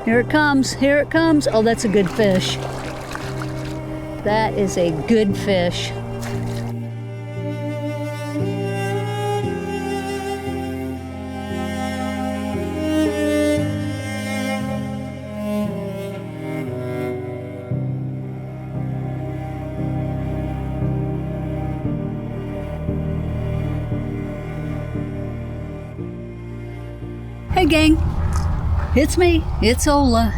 Here it comes, here it comes. Oh, that's a good fish. That is a good fish. Hey gang, it's me, it's Ola.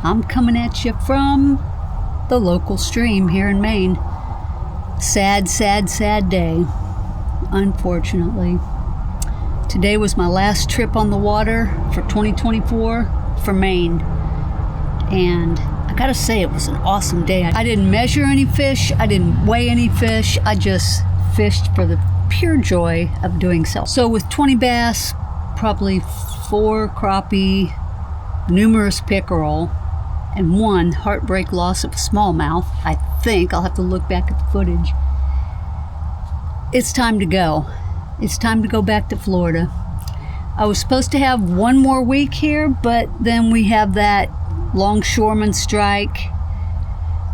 I'm coming at you from the local stream here in Maine. Sad, sad, sad day, unfortunately. Today was my last trip on the water for 2024 for Maine. And I gotta say, it was an awesome day. I didn't measure any fish, I didn't weigh any fish, I just fished for the pure joy of doing so. So with 20 bass, probably 4 crappie, numerous pickerel, and 1 heartbreak loss of a smallmouth, I think. I'll have to look back at the footage. It's time to go. It's time to go back to Florida. I was supposed to have 1 more week here, but then we have that longshoreman strike,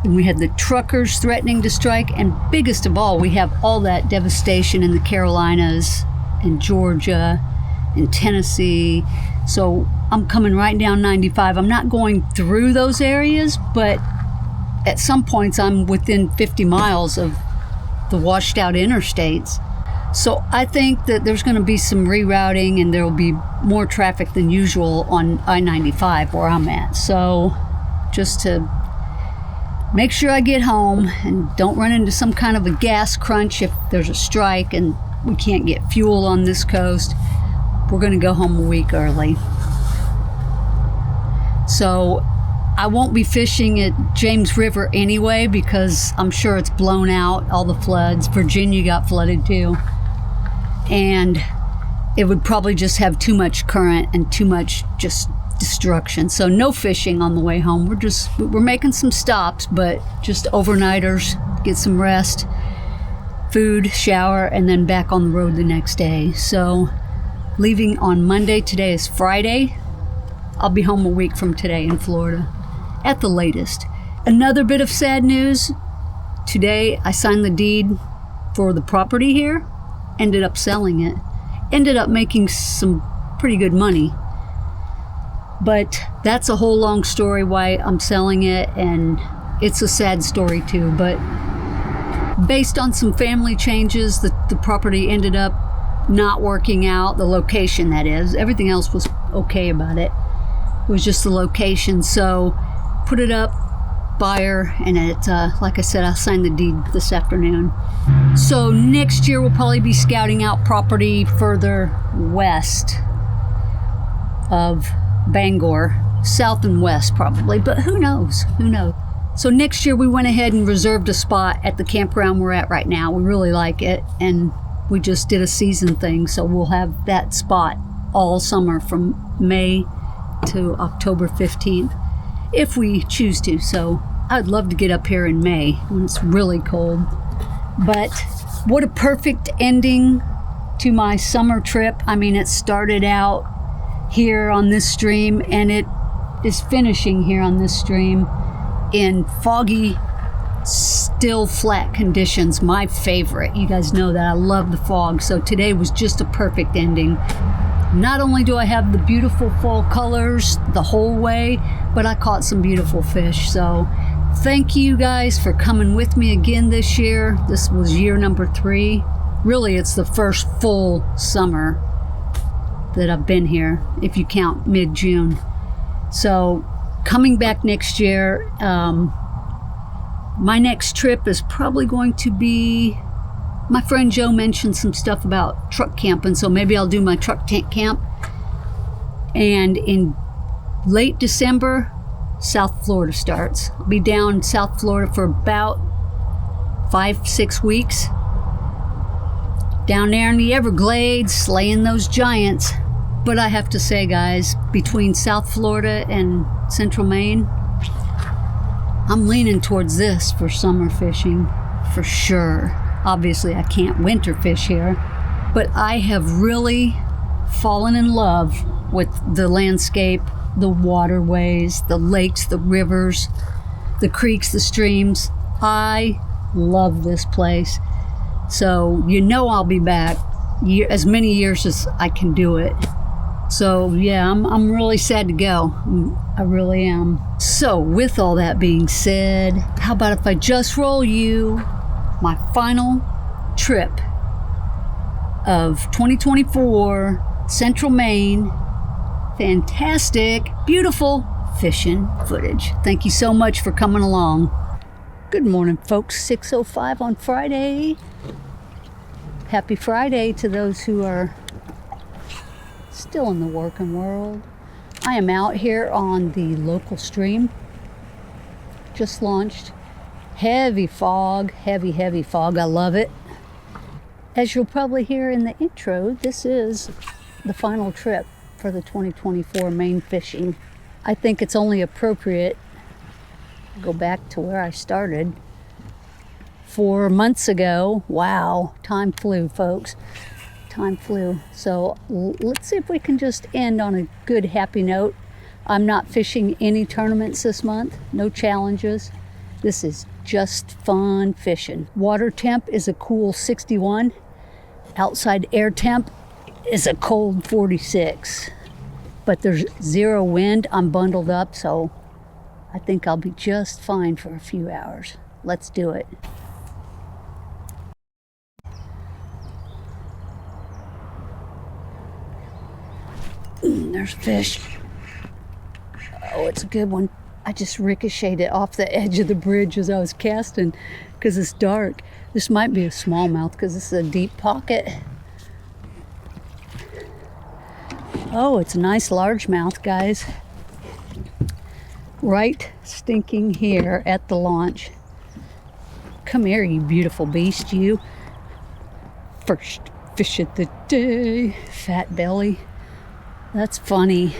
and we had the truckers threatening to strike, and biggest of all, we have all that devastation in the Carolinas and Georgia in Tennessee. So I'm coming right down 95. I'm not going through those areas, but at some points I'm within 50 miles of the washed out interstates. So I think that there's going to be some rerouting and there will be more traffic than usual on I-95 where I'm at. So just to make sure I get home and don't run into some kind of a gas crunch if there's a strike and we can't get fuel on this coast, we're going to go home a week early. So I won't be fishing at James River anyway because I'm sure it's blown out, all the floods. Virginia got flooded too. And it would probably just have too much current and too much just destruction. So no fishing on the way home. We're making some stops, but just overnighters, get some rest, food, shower, and then back on the road the next day. So leaving on Monday. Today is Friday. I'll be home a week from today in Florida, at the latest. Another bit of sad news. Today I signed the deed for the property here, ended up selling it, ended up making some pretty good money. But that's a whole long story why I'm selling it, and it's a sad story too. But based on some family changes, the property ended up not working out, the location that is. Everything else was okay about it. It was just the location. So put it up, buyer, and it, like I said, I'll sign the deed this afternoon. So next year we'll probably be scouting out property further west of Bangor, south and west probably, but who knows, who knows. So next year we went ahead and reserved a spot at the campground we're at right now. We really like it, and we just did a season thing, so we'll have that spot all summer from May to October 15th, if we choose to. So I'd love to get up here in May when it's really cold. But what a perfect ending to my summer trip. I mean, it started out here on this stream, and it is finishing here on this stream in foggy, still flat conditions. My favorite. You guys know that I love the fog, so today was just a perfect ending. Not only do I have the beautiful fall colors the whole way, but I caught some beautiful fish. So thank you guys for coming with me again this year. This was year number 3. Really, it's the first full summer that I've been here, if you count mid-June. So coming back next year, my next trip is probably going to be, my friend Joe mentioned some stuff about truck camping, so maybe I'll do my truck camp. And in late December, South Florida starts. I'll be down South Florida for about 5-6 weeks. Down there in the Everglades, slaying those giants. But I have to say, guys, between South Florida and Central Maine, I'm leaning towards this for summer fishing, for sure. Obviously, I can't winter fish here, but I have really fallen in love with the landscape the waterways, the lakes, the rivers, the creeks, the streams. I love this place. So you know I'll be back as many years as I can do it. So yeah, I'm really sad to go. I really am. So with all that being said, how about if I just roll you my final trip of 2024, Central Maine. Fantastic, beautiful fishing footage. Thank you so much for coming along. Good morning, folks. 6:05 on Friday. Happy Friday to those who are still in the working world. I am out here on the local stream. Just launched. Heavy fog, heavy fog. I love it. As you'll probably hear in the intro, this is the final trip for the 2024 Maine fishing. I think it's only appropriate to go back to where I started 4 months ago. Wow, time flew, folks. Time flew. So let's see if we can just end on a good, happy note. I'm not fishing any tournaments this month, no challenges. This is just fun fishing. Water temp is a cool 61. Outside air temp is a cold 46. But there's zero wind. I'm bundled up, so I think I'll be just fine for a few hours. Let's do it. There's fish. Oh, it's a good one. I just ricocheted it off the edge of the bridge as I was casting because it's dark. This might be a smallmouth because this is a deep pocket. Oh, it's a nice largemouth, guys. Right stinking here at the launch. Come here, you beautiful beast, you. First fish of the day. Fat belly. That's funny.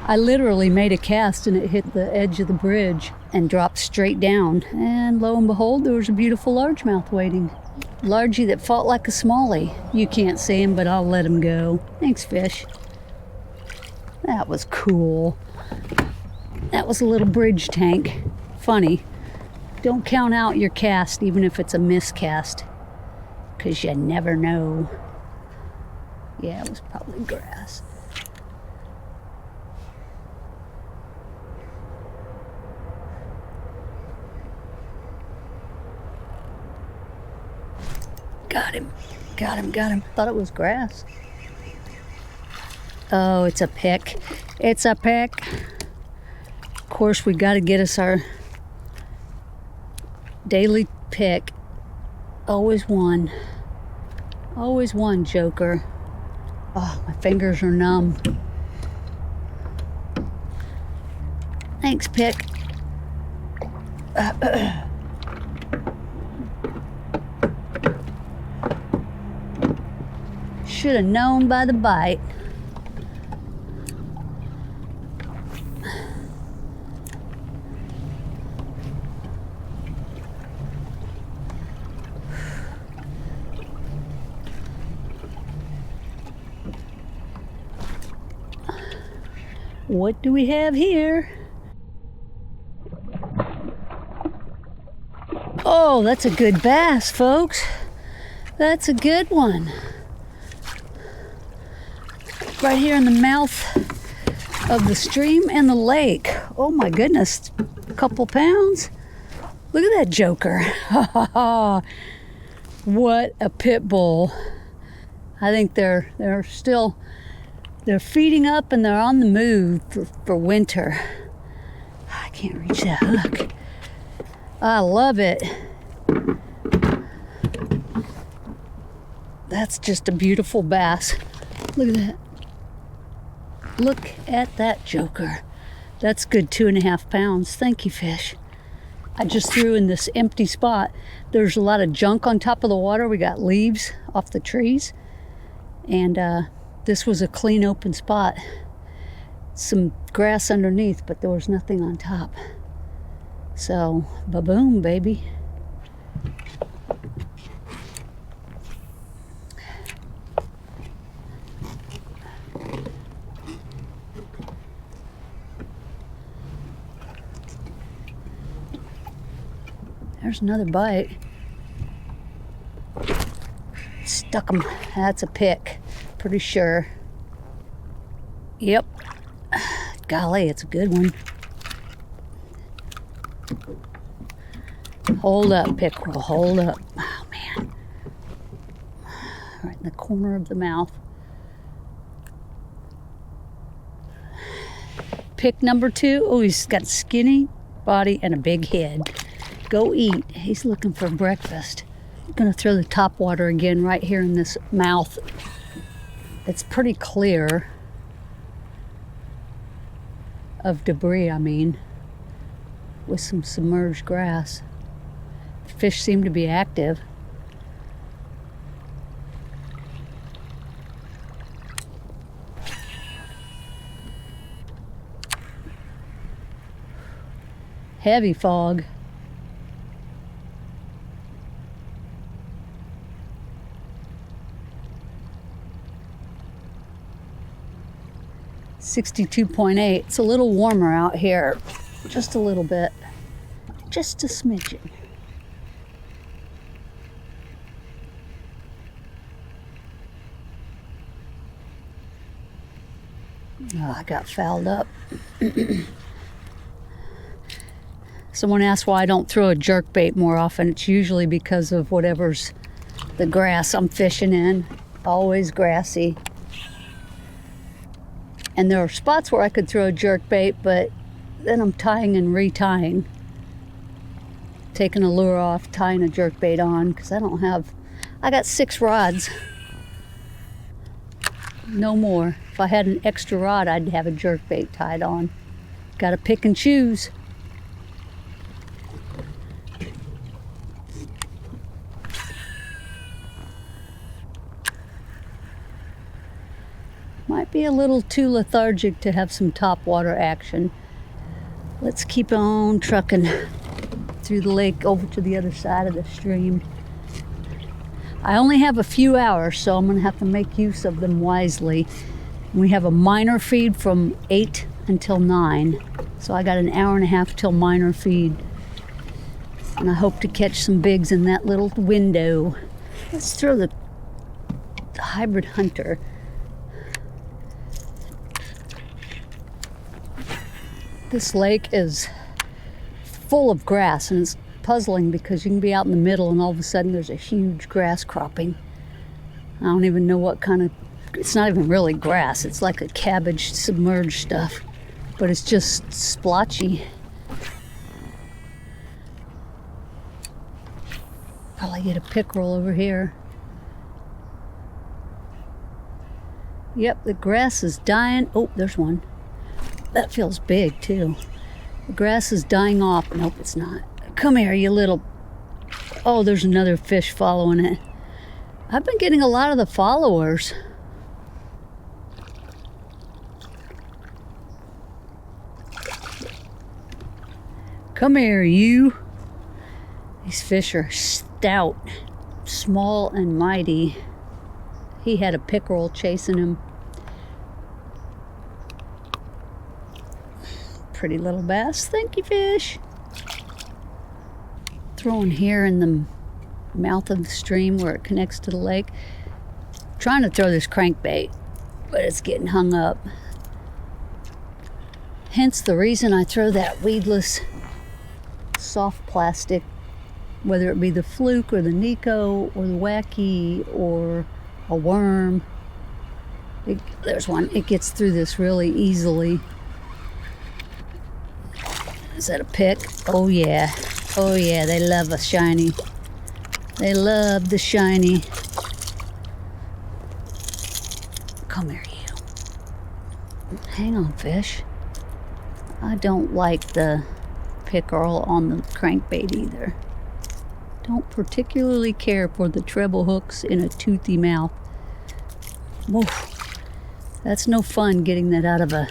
I literally made a cast and it hit the edge of the bridge and dropped straight down. And lo and behold, there was a beautiful largemouth waiting. Largie that fought like a smallie. You can't see him, but I'll let him go. Thanks, fish. That was cool. That was a little bridge tank. Funny. Don't count out your cast, even if it's a miscast, because you never know. Yeah, it was probably grass. Got him. Thought it was grass. Oh, it's a pick. It's a pick. Of course, we got to get us our daily pick. Always one. Always one, Joker. Oh, my fingers are numb. Thanks, pick. Should have known by the bite. What do we have here? Oh, that's a good bass, folks. That's a good one. Right here in the mouth of the stream and the lake. Oh my goodness, a couple pounds. Look at that joker. What a pit bull. I think they're feeding up and they're on the move for winter. I can't reach that hook. I love it. That's just a beautiful bass. Look at that. Look at that joker. That's good 2.5 pounds. Thank you, fish. I just threw in this empty spot. There's a lot of junk on top of the water. We got leaves off the trees. And this was a clean open spot. Some grass underneath, but there was nothing on top. So, ba-boom, baby. There's another bite. Stuck him. That's a pick. Pretty sure. Yep. Golly, it's a good one. Hold up, pickerel. Hold up. Oh, man. Right in the corner of the mouth. Pick number 2. Oh, he's got a skinny body and a big head. Go eat. He's looking for breakfast. I'm going to throw the top water again right here in this mouth. It's pretty clear of debris, I mean, with some submerged grass. Fish seem to be active. Heavy fog. .8. It's a little warmer out here. Just a little bit. Just a smidgen. Oh, I got fouled up. Someone asked why I don't throw a jerkbait more often. It's usually because of whatever's the grass I'm fishing in. Always grassy. And there are spots where I could throw a jerkbait, but then I'm tying and retying. Taking a lure off, tying a jerkbait on, because I got 6 rods. No more. If I had an extra rod, I'd have a jerkbait tied on. Gotta pick and choose. Might be a little too lethargic to have some top water action. Let's keep on trucking through the lake over to the other side of the stream. I only have a few hours, so I'm going to have to make use of them wisely. We have a minor feed from 8 until 9, so I got an hour and a half till minor feed. And I hope to catch some bigs in that little window. Let's throw the hybrid hunter. This lake is full of grass, and it's puzzling because you can be out in the middle and all of a sudden there's a huge grass cropping. I don't even know what kind of, it's not even really grass, it's like a cabbage submerged stuff, but it's just splotchy. Probably get a pickerel over here. Yep, the grass is dying. Oh, there's one. That feels big too. The grass is dying off. Nope, it's not. Come here, you little... Oh, there's another fish following it. I've been getting a lot of the followers. Come here, you. These fish are stout, small and mighty. He had a pickerel chasing him. Pretty little bass. Thank you, fish. Throwing here in the mouth of the stream where it connects to the lake. Trying to throw this crankbait, but it's getting hung up. Hence the reason I throw that weedless soft plastic, whether it be the fluke or the Nico or the wacky or a worm. There's one. It gets through this really easily. Is that a pick? Oh yeah. Oh yeah, they love a shiny. They love the shiny. Come here, you. Hang on, fish. I don't like the pickerel on the crankbait either. Don't particularly care for the treble hooks in a toothy mouth. Woof. That's no fun getting that out of a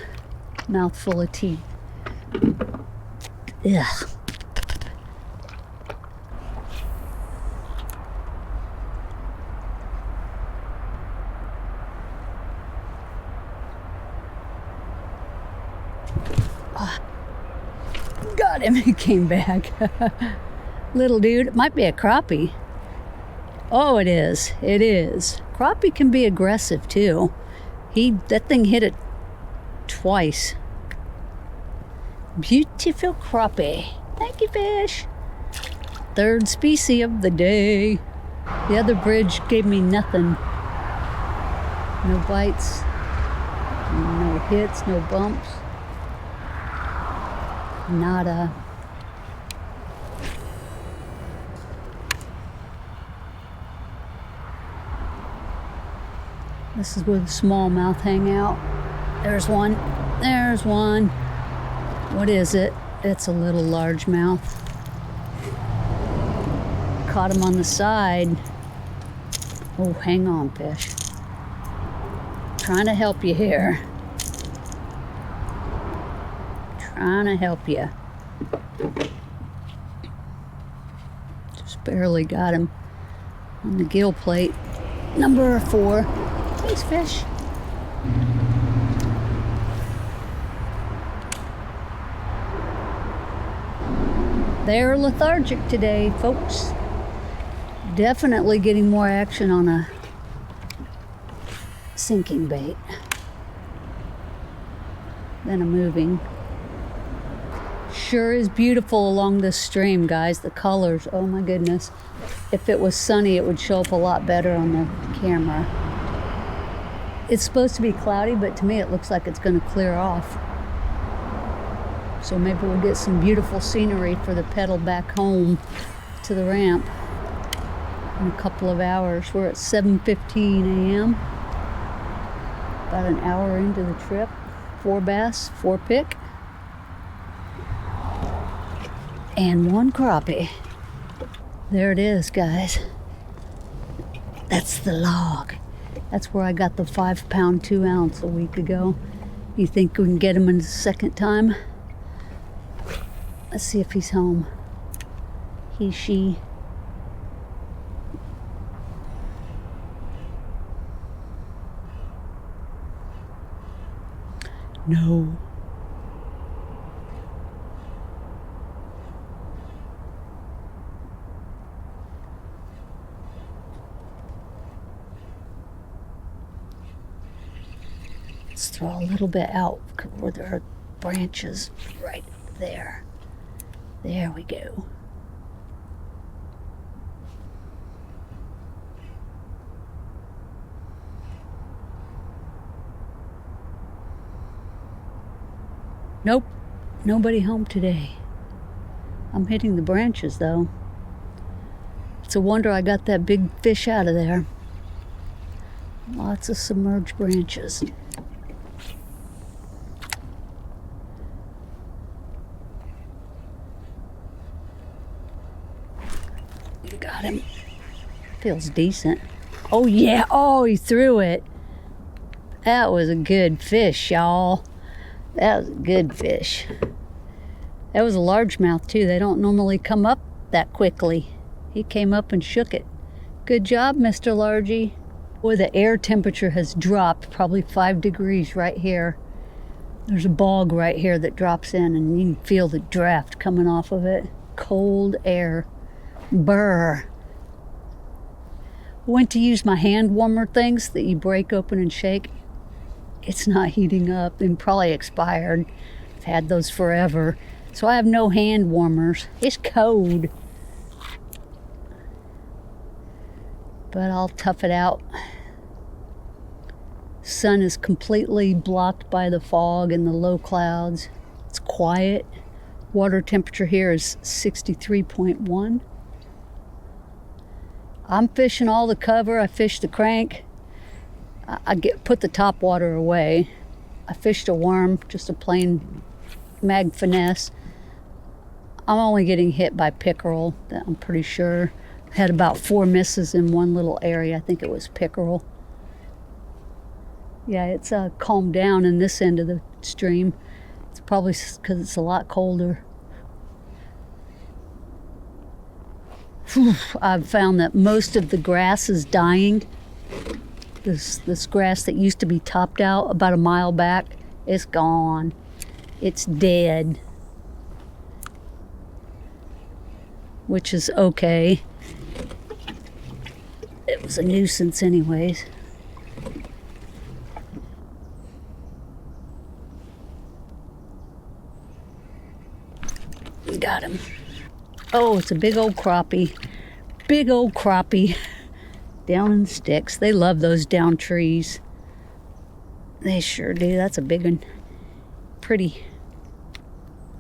mouth full of teeth. Ugh. Got him. He came back. Little dude, it might be a crappie. Oh, it is. It is. Crappie can be aggressive too. That thing hit it twice. Beautiful crappie. Thank you, fish. Third species of the day. The other bridge gave me nothing. No bites, no hits, no bumps. Nada. This is where the smallmouth hang out. There's one. There's one. What is it? It's a little largemouth. Caught him on the side. Oh, hang on, fish. Trying to help you here. Trying to help you. Just barely got him on the gill plate. Number 4. Thanks, fish. They're lethargic today, folks. Definitely getting more action on a sinking bait than a moving. Sure is beautiful along this stream, guys. The colors, oh my goodness. If it was sunny, it would show up a lot better on the camera. It's supposed to be cloudy, but to me it looks like it's going to clear off. So maybe we'll get some beautiful scenery for the pedal back home to the ramp in a couple of hours. We're at 7:15 a.m. About an hour into the trip. 4 bass, 4 pick, and 1 crappie. There it is, guys. That's the log. That's where I got the 5-pound 2 ounce a week ago. You think we can get him in the second time? Let's see if he's home. He, she. No. Let's throw a little bit out where there are branches right there. There we go. Nope, nobody home today. I'm hitting the branches though. It's a wonder I got that big fish out of there. Lots of submerged branches. Got him. Feels decent. Oh yeah, oh, he threw it. That was a good fish, y'all. That was a good fish. That was a largemouth too. They don't normally come up that quickly. He came up and shook it. Good job, Mr. Largie. Boy, the air temperature has dropped probably 5 degrees right here. There's a bog right here that drops in and you can feel the draft coming off of it. Cold air. Brr. Went to use my hand warmer things that you break open and shake. It's not heating up and probably expired. I've had those forever. So I have no hand warmers. It's cold. But I'll tough it out. Sun is completely blocked by the fog and the low clouds. It's quiet. Water temperature here is 63.1. I'm fishing all the cover. I fish the crank. Put the top water away. I fished a worm, just a plain mag finesse. I'm only getting hit by pickerel, I'm pretty sure. Had about 4 misses in one little area. I think it was pickerel. Yeah, it's calmed down in this end of the stream. It's probably because it's a lot colder. I've found that most of the grass is dying. This grass that used to be topped out about a mile back, it's gone. It's dead. which is okay. It was a nuisance anyways. Got him. Oh, it's a big old crappie. Big old crappie. Down in sticks. They love those down trees. They sure do. That's a big one. Pretty.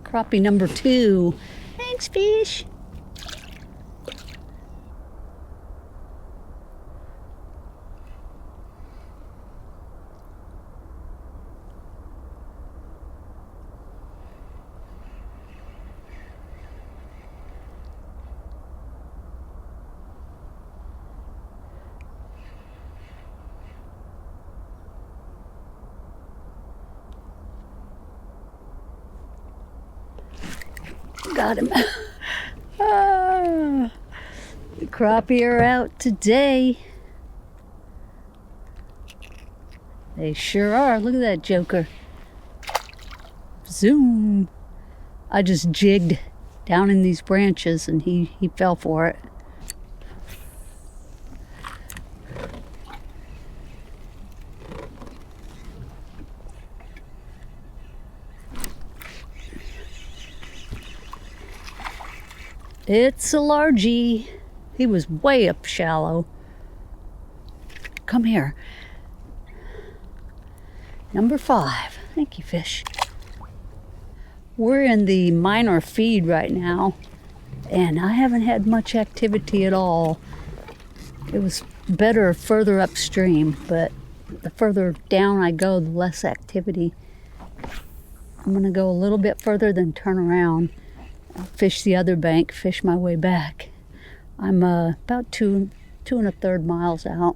Crappie number 2. Thanks, fish. Got him. Ah, the crappie are out today. They sure are. Look at that joker. Zoom. I just jigged down in these branches and he fell for it. It's a largie. He was way up shallow. Come here. Number 5. Thank you, fish. We're in the minor feed right now, and I haven't had much activity at all. It was better further upstream, but the further down I go, the less activity. I'm gonna go a little bit further, then turn around. I'll fish the other bank, fish my way back. I'm about 2 1/3 miles out.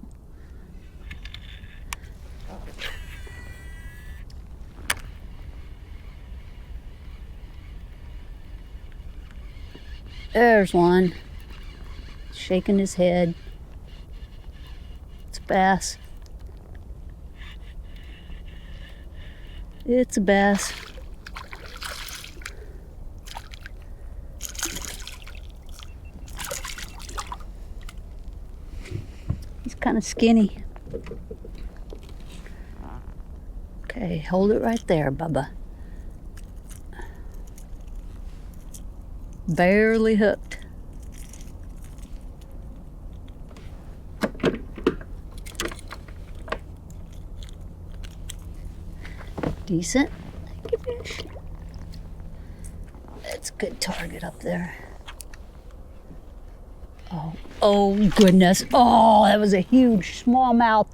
There's one. Shaking his head. It's a bass. It's a bass. Kind of skinny. Okay, hold it right there, Bubba. Barely hooked. Decent. Thank you, fish. That's a good target up there. Oh goodness. Oh, that was a huge smallmouth.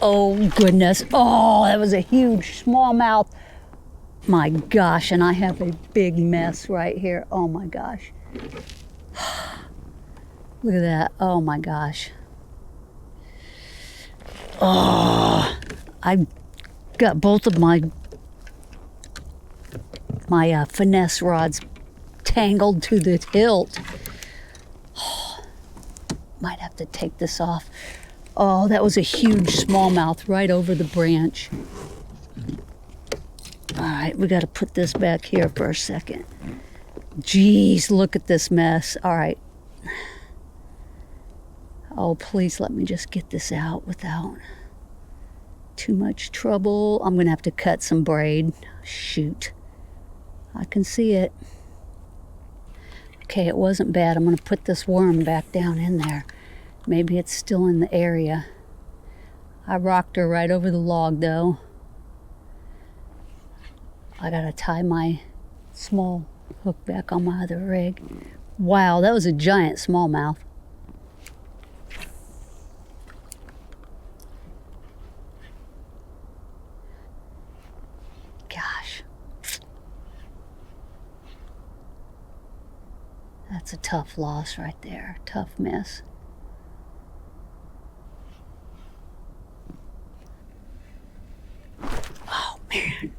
Oh goodness. Oh, that was a huge smallmouth. My gosh, and I have a big mess right here. Oh my gosh. Look at that. Oh my gosh. Oh, I got both of my finesse rods tangled to the hilt. Oh, might have to take this off. Oh, that was a huge smallmouth right over the branch. All right, we got to put this back here for a second. Jeez, look at this mess. All right. Oh, please let me just get this out without too much trouble. I'm going to have to cut some braid. Shoot. I can see it. Okay, it wasn't bad. I'm going to put this worm back down in there. Maybe it's still in the area. I rocked her right over the log, though. I got to tie my small hook back on my other rig. Wow, that was a giant smallmouth. Gosh. That's a tough loss right there. Tough miss. Oh, man.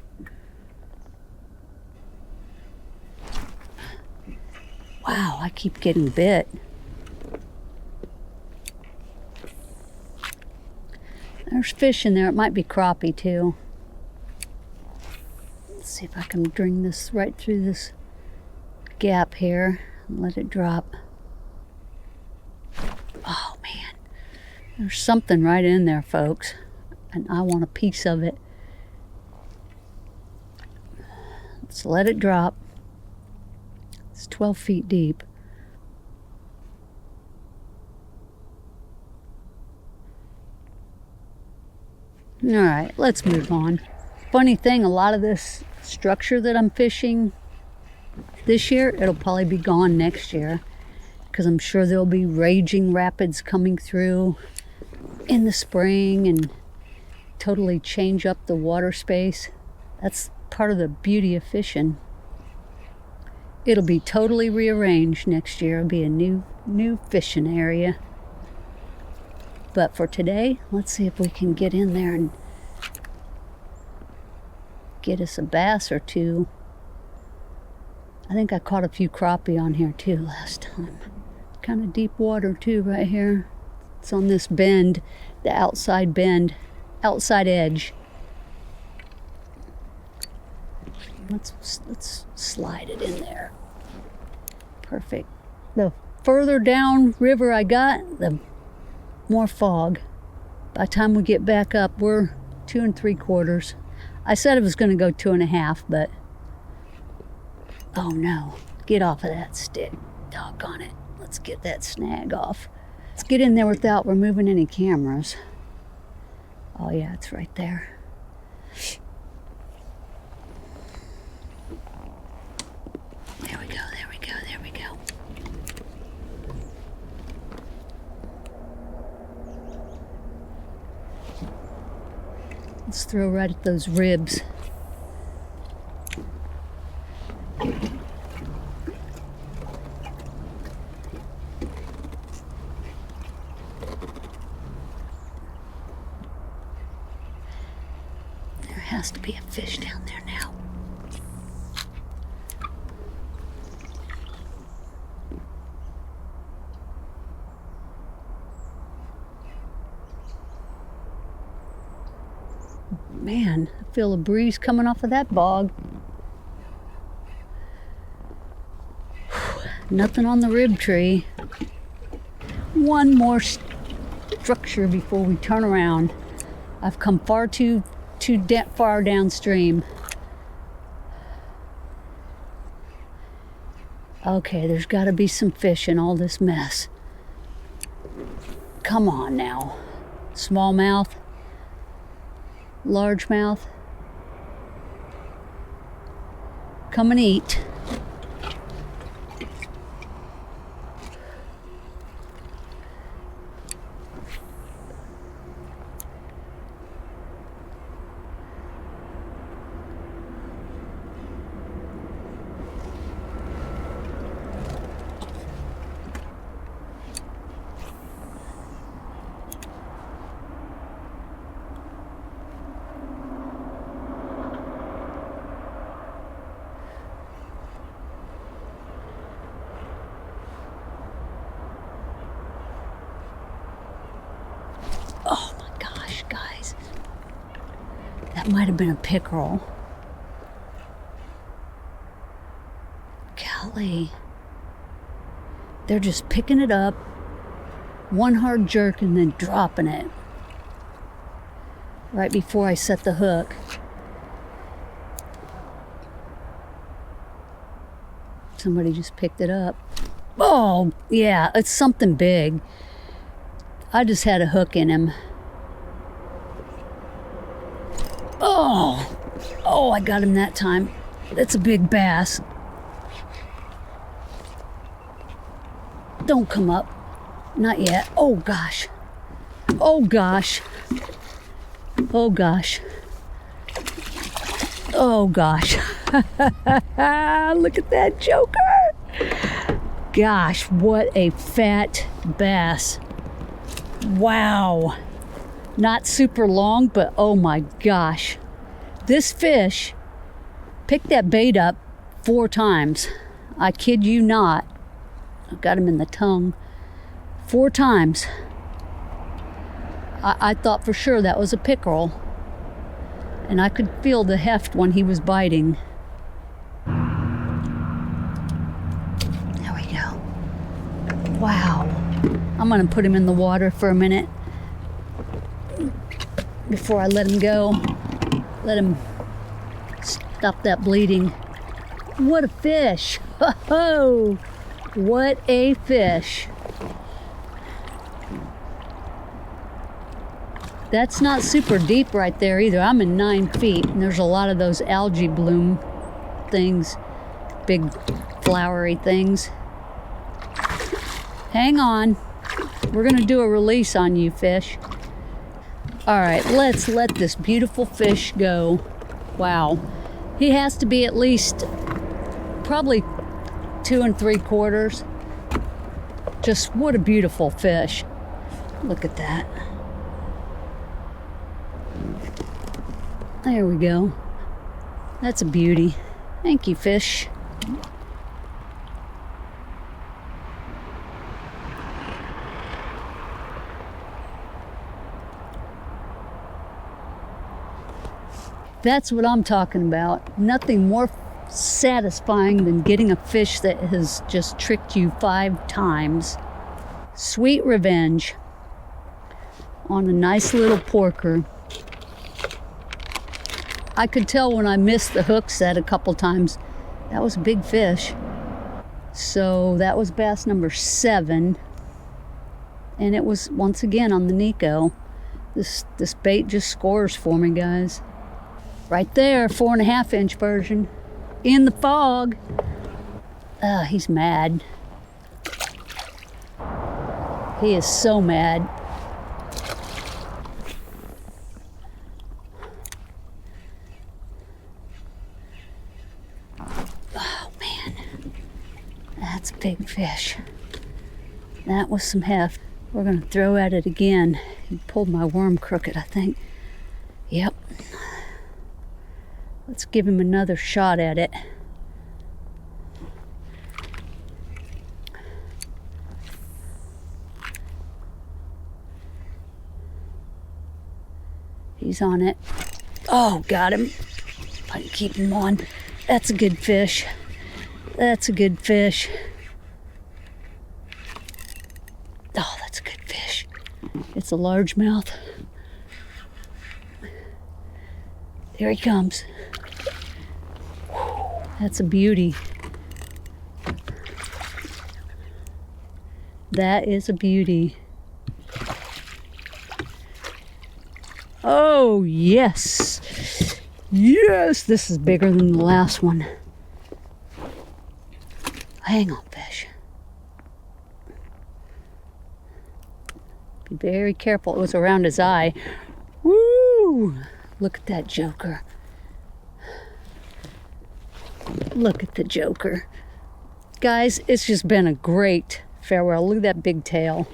Wow, I keep getting bit. There's fish in there. It might be crappie, too. Let's see if I can bring this right through this gap here and let it drop. Oh man, there's something right in there, folks, and I want a piece of it. Let's let it drop. It's 12 feet deep. All right, let's move on. Funny thing, a lot of this structure that I'm fishing this year, it'll probably be gone next year, because I'm sure there'll be raging rapids coming through in the spring and totally change up the water space. That's part of the beauty of fishing. It'll be totally rearranged next year. It'll be a new fishing area. But for today, let's see if we can get in there and get us a bass or two. I think I caught a few crappie on here too last time. Kind of deep water too right here. It's on this bend, the outside bend, outside edge. Let's slide it in there. Perfect. The further down river I got, the more fog. By the time we get back up, we're 2 3/4. I said it was going to go 2 1/2, but oh no, get off of that stick. Doggone it. Let's get that snag off. Let's get in there without removing any cameras. Oh yeah, it's right there. There we go, there we go, there we go. Let's throw right at those ribs. There has to be a fish down there now. Man, I feel a breeze coming off of that bog. Nothing on the rib tree. One more structure before we turn around. I've come far too far downstream. Okay, there's got to be some fish in all this mess. Come on now. Smallmouth. Largemouth. Come and eat. Oh my gosh, guys. That might have been a pickerel. Golly. They're just picking it up, one hard jerk, and then dropping it right before I set the hook. Somebody just picked it up. Oh, yeah, it's something big. I just had a hook in him. Oh, I got him that time. That's a big bass. Don't come up. Not yet. Oh, gosh. Oh, gosh. Oh, gosh. Oh, gosh. Look at that joker. Gosh, what a fat bass. Wow. Not super long, but oh my gosh. This fish picked that bait up 4 times. I kid you not. I got him in the tongue 4 times. I thought for sure that was a pickerel. And I could feel the heft when he was biting. There we go. Wow. I'm gonna put him in the water for a minute before I let him go. Let him stop that bleeding. What a fish! Oh, what a fish! That's not super deep right there either. I'm in 9 feet, and there's a lot of those algae bloom things, big flowery things. Hang on. We're gonna do a release on you, fish. All right, let's let this beautiful fish go. Wow. He has to be at least probably 2 3/4. Just what a beautiful fish. Look at that. There we go. That's a beauty. Thank you, fish. That's what I'm talking about. Nothing more satisfying than getting a fish that has just tricked you 5 times. Sweet revenge on a nice little porker. I could tell when I missed the hook set a couple times. That was a big fish. So that was bass number 7. And it was once again on the Nico. This bait just scores for me, guys. Right there, 4.5 inch version. In the fog. He's mad. He is so mad. Oh man, that's a big fish. That was some heft. We're gonna throw at it again. He pulled my worm crooked, I think. Yep. Let's give him another shot at it. He's on it. Oh, got him. If I can keep him on. That's a good fish. That's a good fish. Oh, that's a good fish. It's a largemouth. There he comes. That's a beauty. That is a beauty. Oh, yes. Yes, this is bigger than the last one. Hang on, fish. Be very careful. It was around his eye. Woo! Look at that joker. Look at the joker. Guys, it's just been a great farewell. Look at that big tail.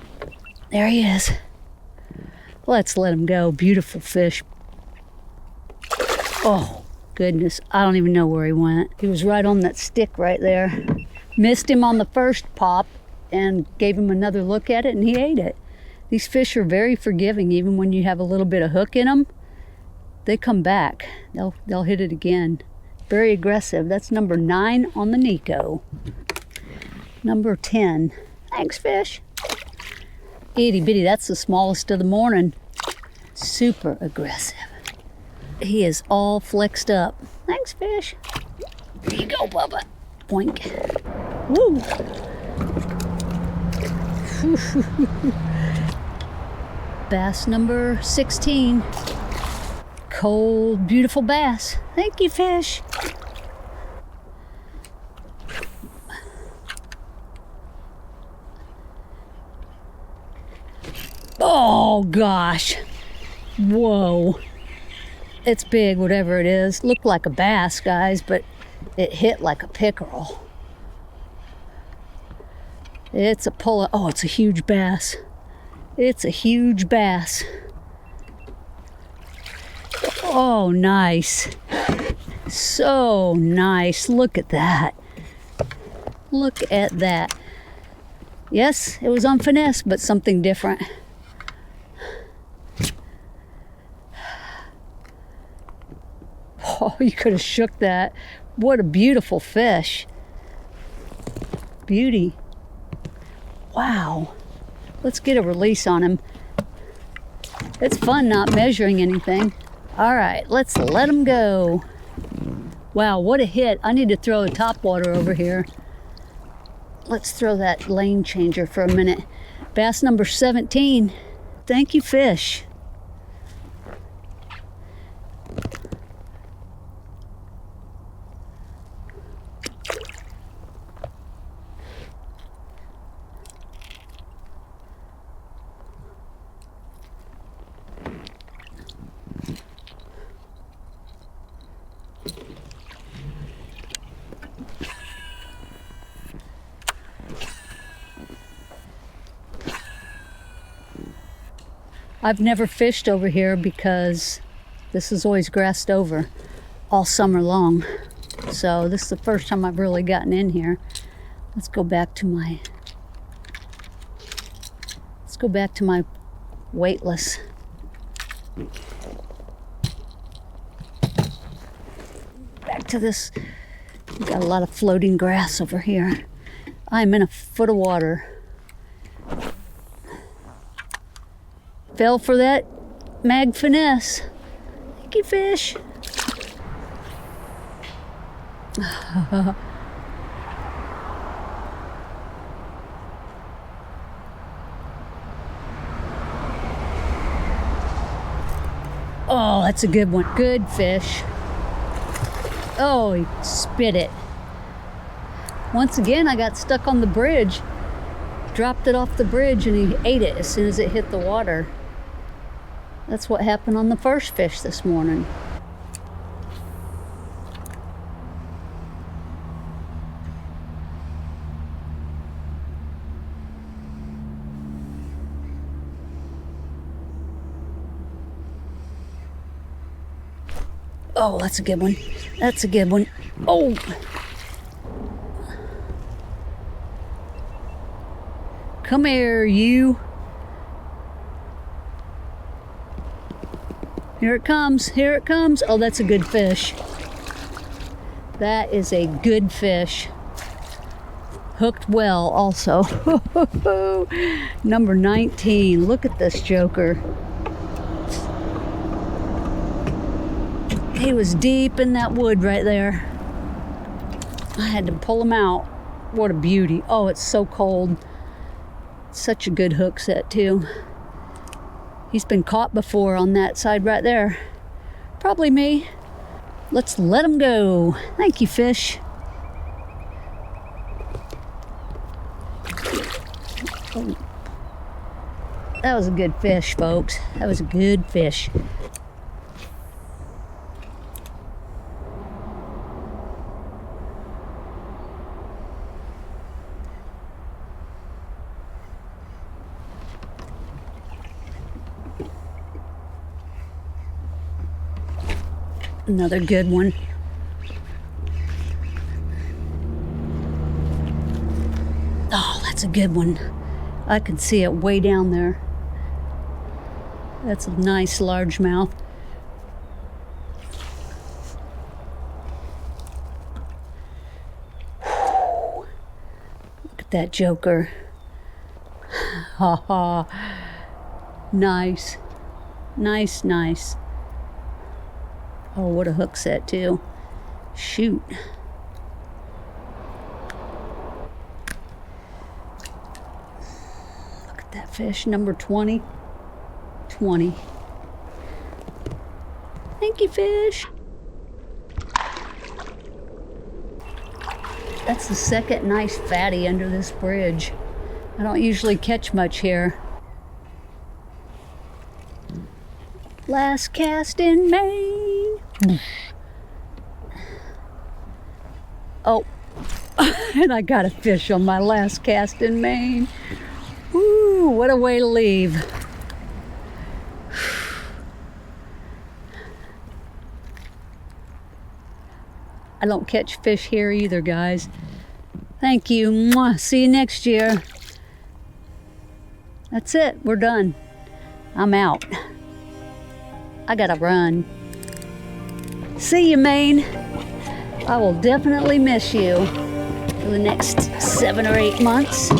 There he is. Let's let him go. Beautiful fish. Oh, goodness. I don't even know where he went. He was right on that stick right there. Missed him on the first pop and gave him another look at it, and he ate it. These fish are very forgiving. Even when you have a little bit of hook in them, they come back. They'll hit it again. Very aggressive. That's number 9 on the Nico. Number 10. Thanks, fish. Itty bitty. That's the smallest of the morning. Super aggressive. He is all flexed up. Thanks, fish. There you go, Bubba. Boink. Woo. Bass number 16. Cold, beautiful bass. Thank you, fish. Oh, gosh. Whoa. It's big, whatever it is. Looked like a bass, guys, but it hit like a pickerel. It's a pull. Oh, it's a huge bass. It's a huge bass. Oh, nice. So nice. Look at that. Look at that. Yes, it was on finesse, but something different. Oh, you could have shook that. What a beautiful fish. Beauty. Wow. Let's get a release on him. It's fun not measuring anything. All right, let's let him go. Wow, what a hit. I need to throw a topwater over here. Let's throw that lane changer for a minute. Bass number 17. Thank you, fish. I've never fished over here because this is always grassed over all summer long. So this is the first time I've really gotten in here. Let's go back to my weightless. Back to this. We've got a lot of floating grass over here. I'm in a foot of water. Fell for that mag finesse. Thank you, fish. Oh, that's a good one. Good fish. Oh, he spit it. Once again, I got stuck on the bridge. Dropped it off the bridge and he ate it as soon as it hit the water. That's what happened on the first fish this morning. Oh, that's a good one. That's a good one. Oh! Come here, you. Here it comes, here it comes. Oh, that's a good fish. That is a good fish. Hooked well also. Number 19, look at this joker. He was deep in that wood right there. I had to pull him out. What a beauty. Oh, it's so cold. Such a good hook set too. He's been caught before on that side right there. Probably me. Let's let him go. Thank you, fish. Oh. That was a good fish, folks. That was a good fish. Another good one. Oh, that's a good one. I can see it way down there. That's a nice largemouth. Look at that joker. Ha ha. Nice. Nice, nice. Oh, what a hook set too. Shoot. Look at that fish, number 20. 20. Thank you, fish. That's the second nice fatty under this bridge. I don't usually catch much here. Last cast in Maine. Oh, and I got a fish on my last cast in Maine. Ooh, what a way to leave. I don't catch fish here either, guys. Thank you. Mwah. See you next year. That's it. We're done. I'm out. I gotta run. See you, Maine. I will definitely miss you for the next 7 or 8 months.